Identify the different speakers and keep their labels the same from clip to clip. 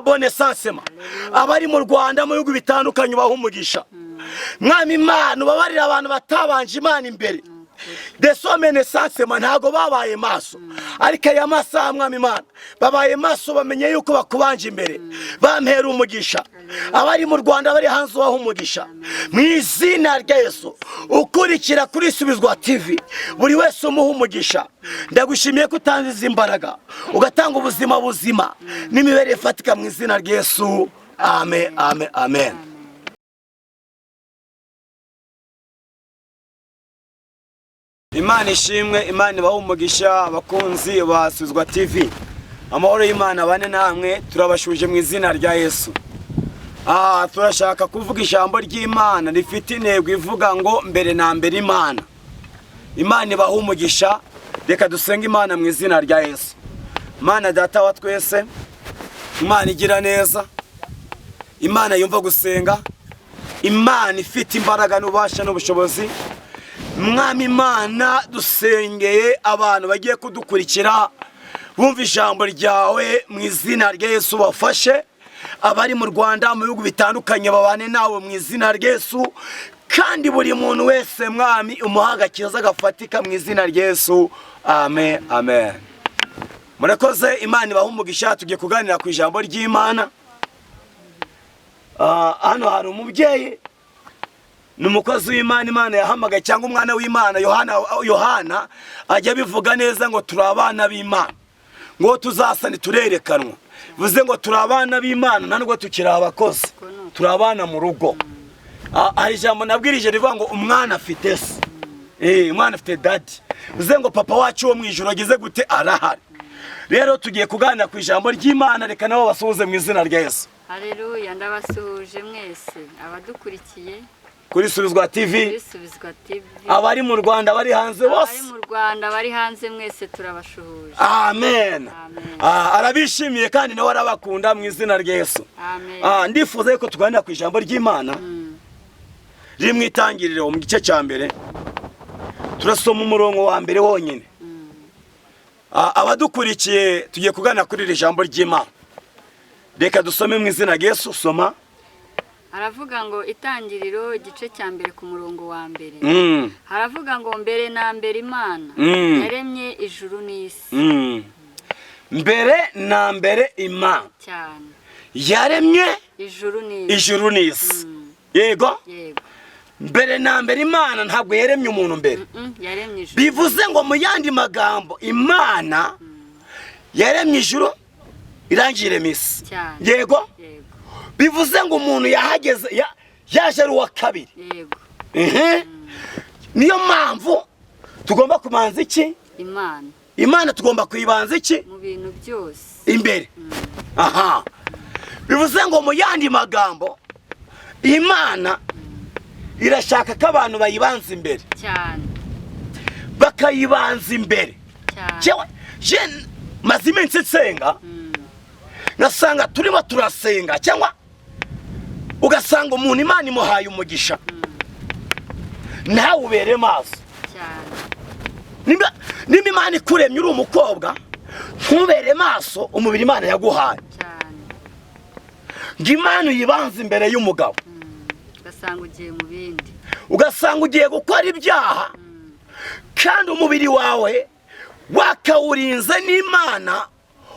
Speaker 1: bone sansema abari mu Rwanda mu bihugu bitandukanye bahumugisha mwami Imana ubabarira abantu batabanje Imana imbere desomene sansema ntago babaye maso ariko ya masaha mwami Imana babaye maso bamenye yuko bakubanje imbere bampera umugisha abari mu Rwanda bari hanze bahumugisha mu izina rya Yesu ukurikira kuri Subizwa TV buri wese umuhumugisha ndagushimiye ko utangiza imbaraga ugatanga ubuzima buzima n'imibere ifatika mu izina rya Yesu amen amen amen. Imana ishimwe, Imana ibahumugisha abakunzi ba Subizwa TV. Amahoro y'Imana bane namwe turabashuje mu izina rya Yesu. Turashaka kuvuga ijambo ry'Imana rifite intego ivuga ngo mbere na mbere Imana. Imana ibahumugisha, reka dusenge Imana mu izina rya Yesu. Imana data wa twese, Imana igira neza, Imana yumva gusenga, Imana ifite imbaraga n'ububasha n'ubushobozi. Mwami Imana dusengeye abantu bagiye kudukurikira bumva ijambo ryawe mu izina rya Yesu bafashe abari mu Rwanda mu bihugu bitandukanye babane nawe mu izina rya Yesu kandi buri muntu wese mwami umuhagakiza gafatika mu izina rya Yesu amen amen. Murakoze Imana ibahumugisha tugiye kuganira ku ijambo ry'Imana. Hano hari umubyeyi numukozi w'Imana Imana yahamagaye cyangwa umwana w'Imana Yohana ajya bivuga neza ngo turabana b'Imana ngo tuzasane turerekanwa bivuze ngo turabana b'Imana ntanubwo tukiri abakozi turabana mu rugo. Hari ijambo nabwirije rivuga ngo umwana afite se umwana afite daddy bivuze ngo papa wacu wo mu ijuru agize gute arahari. Rero tugiye kuganira ku ijambo ry'Imana reka nabo basuhuze mu izina rya Yesu.
Speaker 2: Haleluya ndabasuhuje mwese abadukurikiye
Speaker 1: kuri Subizwa TV abari mu Rwanda bari hanze bose
Speaker 2: abari mu Rwanda bari hanze mwese turabashuhuje
Speaker 1: amen. Arabishimiye kandi nawe arabakunda mu izina rya Yesu amen. Ndifuza yuko tuganira ku ijambo ry'Imana riri mu itangiriro mu gice cya mbere turasoma umurongo wa mbere wonyine. Abadukurikiye tugiye kuganira kuri iri jambo ry'Imana reka dusome mu izina rya Yesu. Soma.
Speaker 2: Haravuga ngo itangiriro igice cya mbere ku murongo wa mbere. Haravuga ngo mbere na mbere Imana yaremye ijuru n'isi.
Speaker 1: Mbere na mbere Imana
Speaker 2: cyane
Speaker 1: yaremye
Speaker 2: ijuru n'isi.
Speaker 1: Yego mbere na mbere Imana ntabwo yaremye umuntu mbere
Speaker 2: yaremye ijuru.
Speaker 1: Bivuze ngo mu yandi magambo Imana yaremye ijuru irangire misi. Yego bivuze ngo umuntu yahageze yaje ari uwa kabiri.
Speaker 2: Yego
Speaker 1: niyo mpamvu tugomba kumanza iki Imana tugomba kuyibanza iki
Speaker 2: mu bintu byose
Speaker 1: imbere. Bivuze ngo mu yandi magambo Imana irashaka ko abantu bayibanza imbere
Speaker 2: cyane
Speaker 1: bakayibanza imbere cyane. Je maze iminsi nsenga nasanga turimo turasenga cyangwa ugasanga umuntu Imana imuhaye umugisha nawe ubere maso cyane. Nimba Imana ikuremye uri umukobwa ntubere maso umubiri Imana yaguhaye
Speaker 2: cyane
Speaker 1: ngo Imana uyibanze imbere y'umugabo
Speaker 2: ugasanga ugiye mu bindi
Speaker 1: ugasanga ugiye gukora ibyaha kandi umubiri wawe wakawurinze n'Imana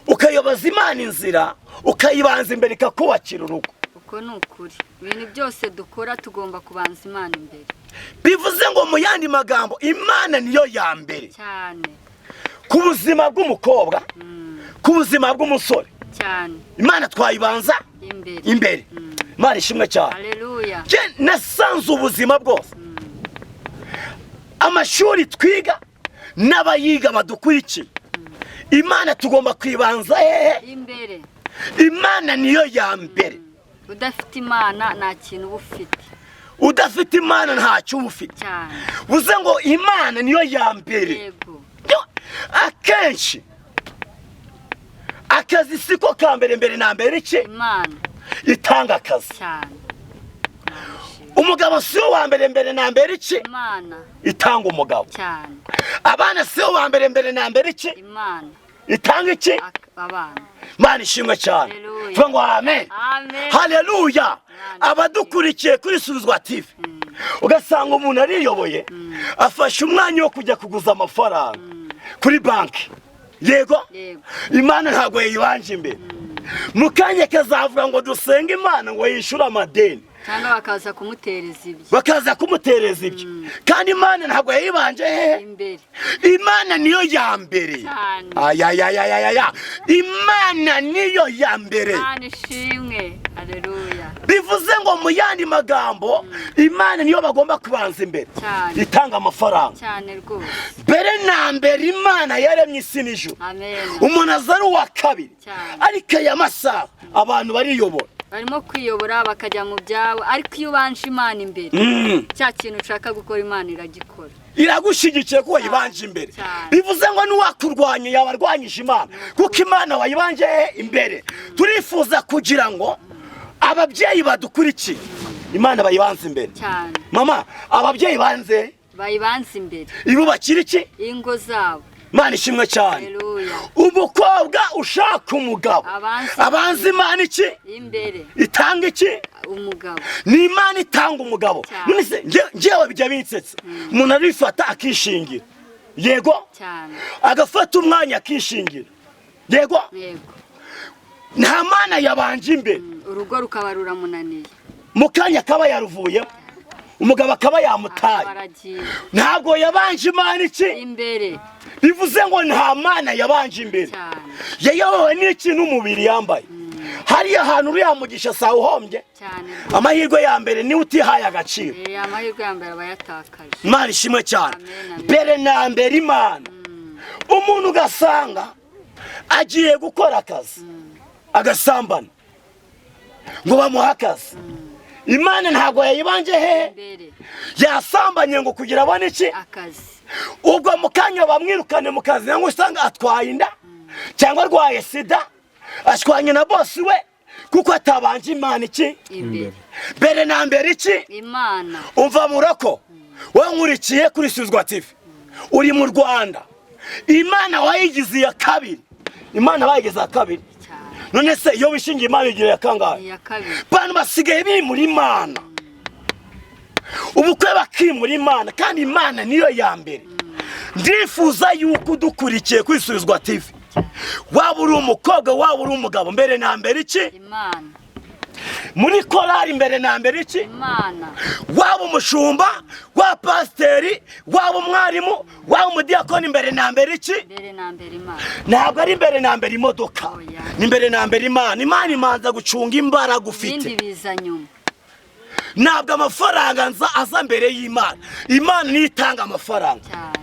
Speaker 1: ukayoboza Imana inzira ukayibanza imbere ikakubakira urugo.
Speaker 2: Uko ni ukuri ibintu byose dukora tugomba kubanza Imana imbere.
Speaker 1: Bivuze ngo mu yandi magambo Imana niyo ya mbere
Speaker 2: cyane
Speaker 1: ku buzima bw'umukobwa ku buzima bw'umusore
Speaker 2: cyane.
Speaker 1: Imana twayibanza imbere. Imana ishimwe cyane.
Speaker 2: Haleluya.
Speaker 1: Je nasanze ubuzima bwose amashuri twiga n'abayiga badukurikiye Imana tugomba kwibanza
Speaker 2: imbere.
Speaker 1: Imana niyo ya mbere.
Speaker 2: Udafite Imana nta kintu ufite.
Speaker 1: Udafite Imana nta cyo ufite
Speaker 2: cyane.
Speaker 1: Uze ngo Imana niyo ya mbere.
Speaker 2: Yego.
Speaker 1: Akenshi akazi siko ka mbere na mbere iki
Speaker 2: Imana
Speaker 1: itanga akazi
Speaker 2: cyane.
Speaker 1: Umugabo si wa mbere na mbere iki
Speaker 2: Imana
Speaker 1: itanga umugabo
Speaker 2: cyane.
Speaker 1: Abana si wa mbere na mbere iki
Speaker 2: Imana
Speaker 1: itanga iki
Speaker 2: abana.
Speaker 1: Imana ishimwe cyane. Vuga ngo amen. Haleluya. Abadukurikiye kuri Suzwa TV, ugasanga umuntu ariyoboye afashe umwanya wo kujya kuguza amafaranga kuri banki. Yego, Imana ntabwo yibanje imbere. Mukanya kazavuga ngo dusenge Imana ngo yishyure amadeni,
Speaker 2: cyangwa bakaza
Speaker 1: kumutereza ibyo. Kandi Imana ntabwo yayibanje
Speaker 2: imbere.
Speaker 1: Imana niyo ya mbere. Imana niyo ya mbere.
Speaker 2: Imana ishimwe. Haleluya.
Speaker 1: Bivuze ngo mu yandi magambo Imana niyo bagomba kubanza imbere itanga amafaranga
Speaker 2: cyane rwose.
Speaker 1: Mbere na mbere Imana yaremye isi n'ijuru.
Speaker 2: Amen.
Speaker 1: Umuntu azari uwa kabiri, ariko aya masaha abantu bariyobora,
Speaker 2: barimo kwiyobora bakajya mu byabo. Ariko iyo ubanje Imana imbere, cya kintu ushaka gukora Imana iragikora,
Speaker 1: iragushyigikiye ko wayibanje imbere. Bivuze ngo n'uwakurwanya yabarwanyije Imana, kuko Imana wayibanje imbere. Turifuza kugira ngo ababyeyi badukurikiye Imana bayibanze imbere. Mama, ababyeyi bayibanze imbere, ibubakira iki? Ingo zabo. Imana ishimwe cyane. Umukobwa ushaka umugabo abanza Imana iki imbere, itanga iki? Umugabo. Ni Imana itanga umugabo. None se njyewe bijya binsetse, umuntu arifata akishingira. Yego, agafata umwanya akishingira. Yego, nta Mana yabanje imbere, urugo rukaba ruramunaniye, mukanya akaba yaruvuye, umugabo akaba yamutaye. Ntabwo yabanje Imana iki imbere. Bivuze ngo nta Mana yabanje imbere. Yayobowe n'iki? N'umubiri yambaye. Hariya hantu uriya mugisha saa uhombye, amahirwe ya mbere niwe utihaye agaciro. Amahirwe ya mbere bayatakaje. Imana ishimwe cyane. Mbere na mbere Imana. Umuntu ugasanga agiye gukora akazi agasambana ngo bamuha akazi, Imana ntabwo yayibanje yasambanye ngo kugira abone iki akazi. Ubwo mukanya bamwirukane mu kazi, ngo usanga atwaye inda cyangwa arwaye sida, ashwanye na boss we, kuko atabanje Imana iki imbere. Mbere na mbere iki Imana. Umva murako, wowe nkurikiye kuri Suzwa TV, uri mu Rwanda, Imana wayigize ya kabiri. Imana bayigize ya kabiri. None se iyo wishingiye Imana igira ya kangahe? Bantu basigaye biri muri Imana, ubukwe bakimura Imana, kandi Imana niyo ya mbere. Ndifuza yuko udukurikiye kuri Suzwa TV, waba uri umukobwa waba uri umugabo, mbere na mbere iki Imana. Muri korari mbere na mbere iki Imana. Waba umushumba, waba pasiteri, waba umwarimu, waba umudiyakoni, mbere na mbere iki? Mbere na mbere Imana. Ntabwo ari mbere na mbere imodoka, ni mbere na mbere Imana. Imana imanza gucunga imbaraga ufite, ibindi biza nyuma. Ntabwo amafaranga aza mbere y'Imana. Imana niyo itanga amafaranga.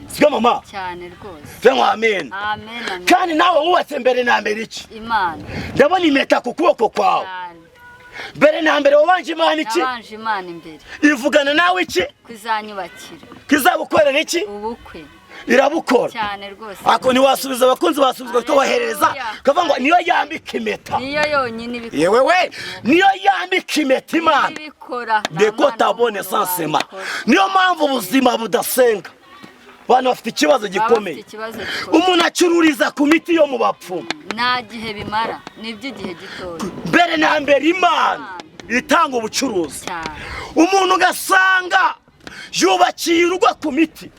Speaker 1: Sibyo mama? Cyane rwose. Vuga amen. Amen. Kandi nawe wubatse mbere na mbere iki Imana. Ndabona impeta ku kuboko kwawe. Mbere na mbere wabanje Imana iki? Nabanje Imana imbere. Ivugana nawe iki? Kuzanyubakira. Kizabukorera iki? Ubukwe. Irabukora cyane rwose. Ako ni wasubiza abakunzi basubizwa ko bahereza kavuga ngo niyo yambika impeta. Niyo yonyine ibikora. Yewe we, niyo yambika impeta Imana. Ibikora. Deko tabone sansema. Niyo mpamvu ubuzima budasenga. Bana bafite ikibazo gikomeye. Umuntu acururiza ku miti yo mu bapfumu, nta gihe bimara, nibyo gihe gitoya. Mbere na mbere Imana itanga ubucuruzi. Umuntu ugasanga yubakiye urugo ku miti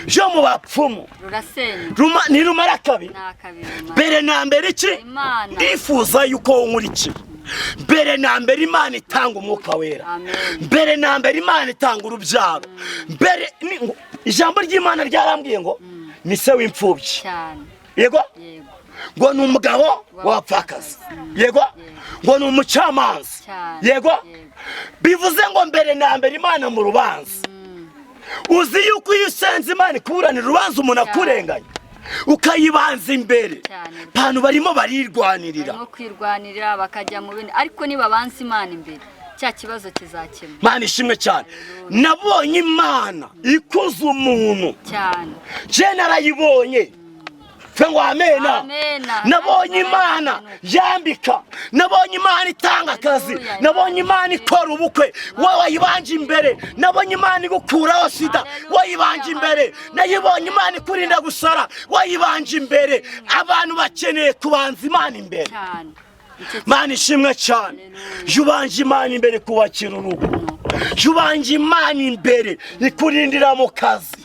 Speaker 1: yo mu bapfumu, rurasenya, ntirumara kabiri. Mbere na mbere iki Imana ifuza yuko nkurikira. Mbere na mbere Imana itanga umwuka wera. Mbere na mbere Imana itanga urubyaro. Mbere ijambo ry'Imana ryarambwiye ngo ni se w'imfubyi. Yego, ngo ni umugabo wapfakaza. Yego, ngo ni umucamanza. Yego, bivuze ngo mbere na mbere Imana mu rubanza. Uzi yuko iyo usenze Imana ikuburanira urubanza umuntu akurenganya, ukayibanza imbere, abantu barimo barirwanirira, barimo kwirwanirira bakajya mu bindi, ariko niba banze Imana imbere cya kibazo kizakemura. Imana ishimwe cyane. Nabonye Imana ikuza umuntu cyane, je narayibonye ngo amena. Nabonye Imana yambika, nabonye Imana itanga akazi, nabonye Imana ikora ubukwe, wowe wayibanje imbere. Nabonye Imana igukuraho sida, wayibanje imbere. Nayibonye Imana ikurinda gusara, wayibanje imbere. Abantu bakeneye kubanza Imana imbere. Mana ishimwe cyane. Jubanje Imana imbere kubakira urugo, jubanje Imana imbere ikurindira mu kazi.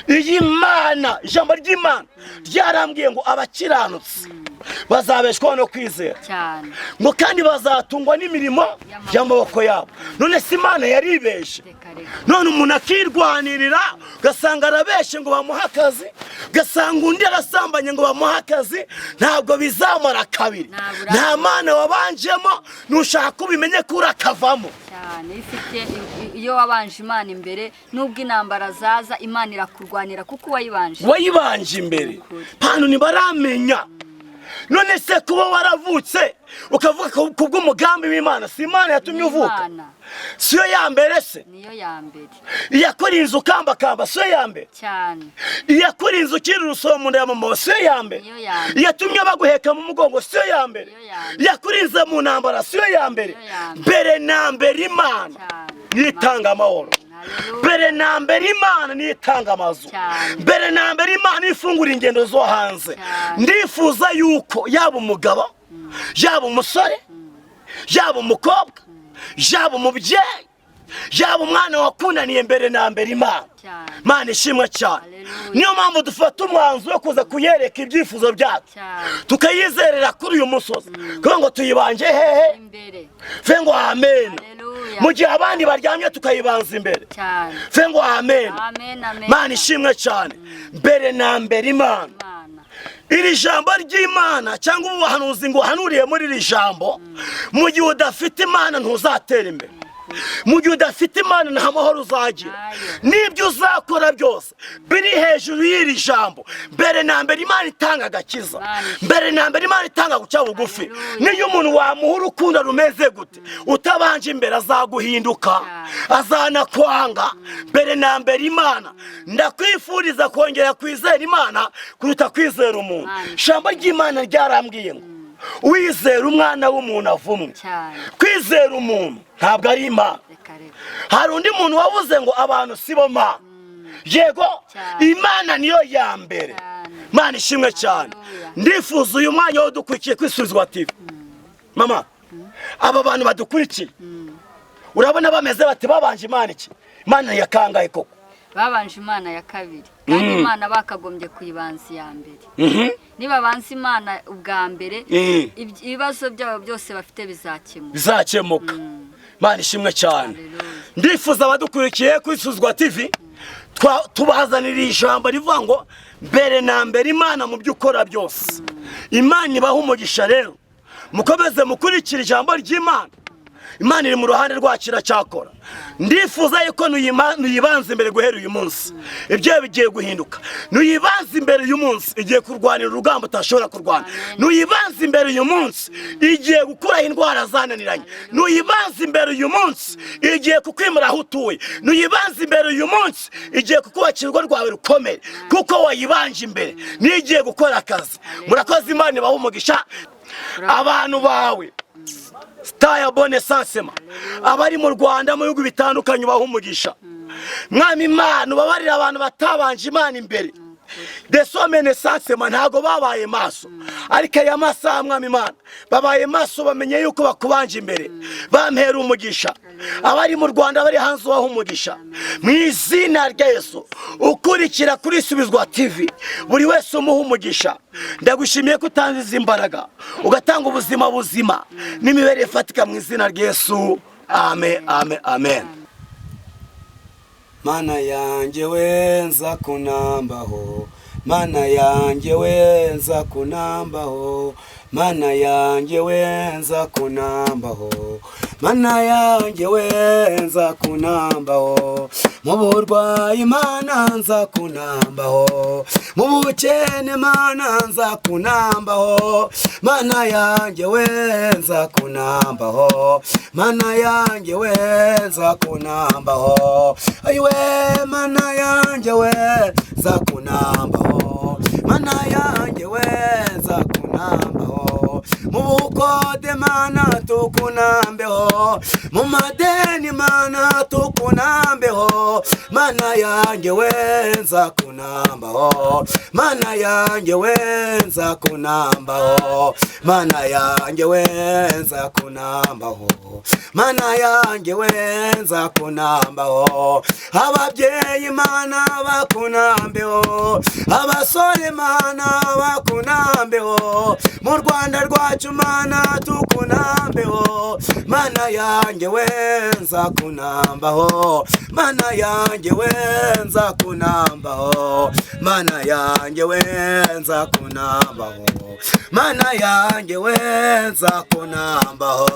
Speaker 1: Iyi Mana, ijambo ry'Imana ryarambwiye ngo abakiranutsi bazabeshwaho no kwizera, ngo kandi bazatungwa n'imirimo y'amaboko yabo. None si Imana yaribeshe? None umuntu akirwanirira gasanga arabeshe ngo bamuha akazi, gasanga undi arasambanye ngo bamuha akazi, ntabwo bizamara kabiri. Nta Mana wabanjemo, nushaka kubimenye ko urakavamo.
Speaker 2: Iyo wabanje Imana imbere, nubwo intambara zaza, Imana irakurwanira kuko
Speaker 1: wayibanje imbere. Pano ntibaramenya. None se kuba waravutse ukavuga kubw'umugambi w'Imana, si Imana yatumye uvuka? Siyo ya mbere se?
Speaker 2: Niyo ya mbere.
Speaker 1: Iyakurinze ukambakamba, siyo ya mbere?
Speaker 2: Cyane.
Speaker 1: Iyakurinze ukiri urusobe mu nda ya mama, siyo ya mbere? Iyatumye baguheka mu mugongo, siyo ya mbere? Iyakurinze mu ntambara, siyo ya mbere? Mbere na mbere Imana nitanga amahoro. Mbere na mbere Imana nitanga amazu. Mbere na mbere Imana ifungura ingendo zo hanze. Ndifuza yuko yaba umugabo, yaba umusore, yaba umukobwa, yaba umubyeyi, yaba umwana wakundaniye mbere na mbere Imana. Mana ishimwe cyane. Niyo mpamvu dufata umwanzuro wo kuza kuyereka ibyifuzo byacu, tukayizerera kuri uyu musozi, kugira ngo tuyibanje hehe
Speaker 2: imbere.
Speaker 1: Fe ngo amen. Mu gihe abandi baryamye tukayibanza imbere. Fe ngo amen. Mana ishimwe cyane. Mbere na mbere Imana. Iri jambo ry'Imana cyangwa ubuhanuzi ngo hanuriye muri iri jambo, mu gihe udafite Imana ntuzatera imbere. Mu gihe udafite Imana nta mahoro uzagira. N'ibyo uzakora byose biri hejuru y'iri jambo. Mbere na mbere Imana itanga agakiza, mbere na mbere Imana itanga guca bugufi. Niyo umuntu wamuha urukundo rumeze gute, utabanje imbere azaguhinduka, azanakwanga. Mbere na mbere Imana. Ndakwifuriza kongera kwizera Imana kuruta kwizera umuntu. Ijambo ry'Imana ryarambwiye ngo wizera umwana w'umuntu avumwe, kwizera umuntu ntabwo ari Imana. Hari undi muntu wavuze ngo abantu sibo Mana. Yego, Imana niyo ya mbere. Mana ishimwe cyane. Ndifuza uyu mwanya wo dukurikiye kwisuzwa TV. Mama, aba bantu badukurikiye, urabona bameze bati babanje Imana iki? Imana yakangaye koko?
Speaker 2: Babanje Imana ya kabiri, kandi Imana bakagombye kuyibanza ya mbere. Niba banza Imana ubwa mbere, ibibazo byabo byose bafite
Speaker 1: bizakemuka. Mana ishimwe cyane. Ndifuza abadukurikiye kwisuzwa TV, tubazanira ijambo rivuga ngo mbere na mbere Imana mu byo ukora byose. Imana ibaha umugisha rero, mukomeze mukurikira ijambo ry'Imana. Imana iri mu ruhande rwacu iracyakora. Ndifuza yuko nuyibanza imbere guhera uyu munsi, ibyo bigiye guhinduka. Nuyibanza imbere uyu munsi, igiye kurwanira urugamba utashobora kurwana. Nuyibanza imbere uyu munsi, igiye gukuraho indwara zananiranye. Nuyibanza imbere uyu munsi, igiye kukwimura aho utuye. Nuyibanza imbere uyu munsi, igiye kukubakira urugo rwawe rukomeye, kuko wayibanje imbere. Nigiye gukora akazi. Murakoze, Imana ibahe umugisha. Abantu bawe Staya bone sansema, abari mu Rwanda mu bihugu bitandukanye baha umugisha. Mwami Imana ubabarira abantu batabanje Imana imbere. Desomene sansema ntago babaye maso, ariko aya masaha Mwami Imana babaye maso, bamenye yuko bakubanje imbere. Bampera umugisha. Abari mu Rwanda bari hanze baha umugisha. Mu izina rya Yesu, ukurikira kuri Subizwa TV, buri wese umuha umugisha. Ndagushimiye ko utangiza imbaraga, ugatanga ubuzima buzima n'imibereho ifatika mu izina rya Yesu. Amen, amen, amen. Mana yanjye wenza kunambaho, Mana yanjye wenza kunambaho, Mana yanjye wenza kunambaho, Mana yanjye wenza kunambaho. Mu burwayi Mana nza kunambaho, mu bukene Mana nza kunambaho, Mana yanjye wenza kunambaho, Mana yanjye wenza kunambaho. Ayiwe Mana yanjye wenza kunambaho, mana yanjye wenza kunambaho, mu bukode mana tukunambeho, mu madeni mana tukunambeho, mana yanjye wenza kunambaho, mana yanjye wenza kunambaho, mana yanjye wenza kunambaho, mana yanjye wenza kunambaho, ababyeyi mana bakunambeho, abasore mana bakunambeho, mu Rwanda rwacu mana tukunambeho, mana yanjye wenza kunambaho, mana yanjye wenza kunambaho, mana yanjye wenza kunambaho, mana yanjye wenza kunambaho.